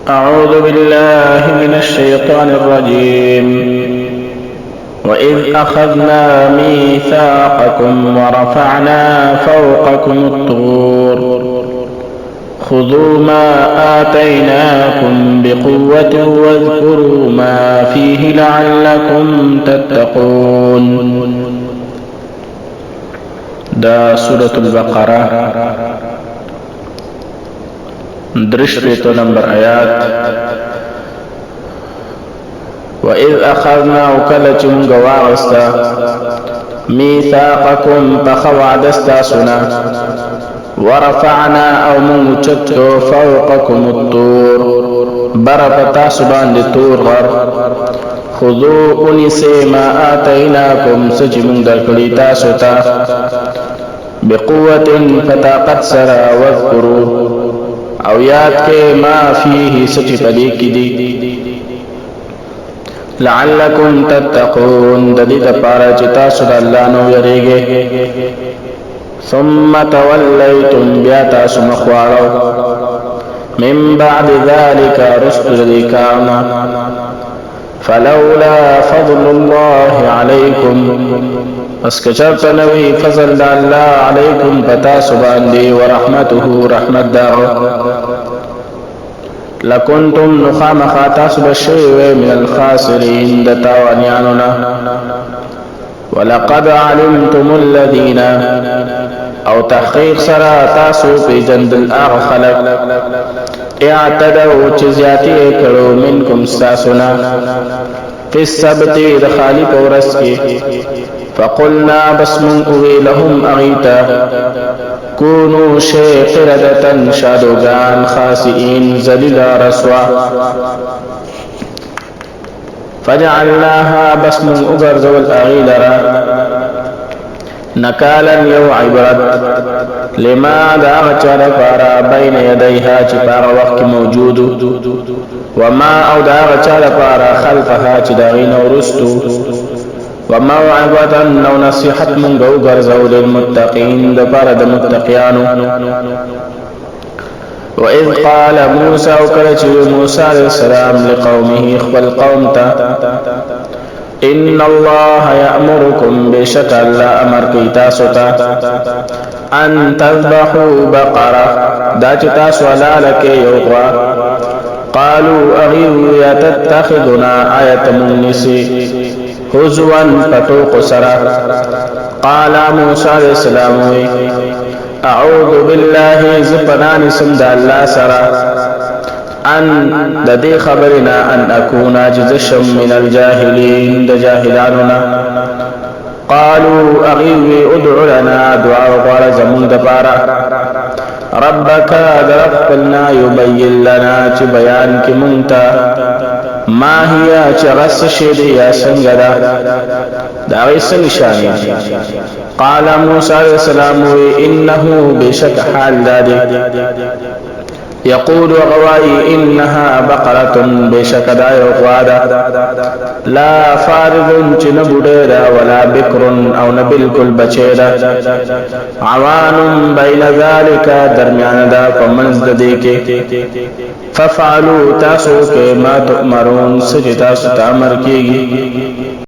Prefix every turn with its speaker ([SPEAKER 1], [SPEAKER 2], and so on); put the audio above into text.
[SPEAKER 1] أعوذ بالله من الشيطان الرجيم. وإذ أخذنا ميثاقكم ورفعنا فوقكم الطور خذوا ما آتيناكم بقوة واذكروا ما فيه لعلكم تتقون. دا سورة البقرة درشت نمبر آیات. وَإِذْ أَخَذْنَا وَكَلَّ مُنْ غَوَاغَسْتَا مِيثَاقَكُمْ فَخَوَعْدَسْتَا سُنَا وَرَفَعْنَا أَوْ مُنْچَتْتُ فَوْقَكُمُ الطُّورِ بَرَبَتَا سُبَانْ دِتُور غَرْ خُذُوا أُنِسِ مَا آتَيْنَاكُمْ سَجِمُنْ دَرْكَلِتَا سُتَا بِقُوَّةٍ فَتَاقَتْ سَرَا وَاذْكُرُوا او یاد کے ما فیہ سچ پدی کی دی لعلکم تتقون ددید پارا چتا سد اللہ نو یریگے ثم تولیتم بیاتا سمخوارو من بعد ذالک رسل ذکارنا فلولا فضل اللہ علیکم اس کچرت نوی فضل دا اللہ علیکم پتا سبان دی ورحمته رحمت داو لکنتم نخام خاتاس بشیوے من الخاسرین دتاوانیانونا ولقد علمتم الذین او تحقیق سرا تاسو پی جند الاغ خلق اعتدو چزیاتی کرو منکم ستاسونا فی السبت دخالی پورس کی فقلنا بسمن اوی لهم اغیتا کونو شیقردتا شادوگان خاسئین زلیلا رسوا فجعلناها بسمن اگرزو الاغیلرا نکالا یو عبرت لما داغ چار پارا بین یدیها چپاغ وقت موجود وما او داغ چار پارا خلفها چداغین ورستو وموعظة نو نصيحت من گو گرزو للمتقين دپار د متقیانو وإذ قال موسى وكرچ موسى عليه السلام لقومه اخبر قوم تا ان الله يأمركم بشك الله امر کی تاسو تا ان تذبحوا بقرة دا چ تاسو لالک یوغوا قالوا اغيو يتتخذنا آية منسی حزوان پتوق سرا قال موسى علیہ السلام اعوذ باللہ زپنان سمد اللہ سرا ان ددی خبرنا ان اکونا جزشم من الجاہلین دا جاہلاننا قالوا اغیوی ادعو لنا دعا وقال زمون دپارا ربك درقلنا يبين لنا چ بیان کی منتا ما هي چغس شد یا سنگدا دا غیسن شانی قال موسى علیہ السلام انه بشک حال دادی يقول غواي انها بقرة بشك داي غوادا لا فارض چنبوديرا ولا بكر او نبلكل بچيرا عوان بين ذلك درمیان دا فمنزد دیکے ففعلوا تاسو کے ما تؤمرون سجتا ستامر کیگی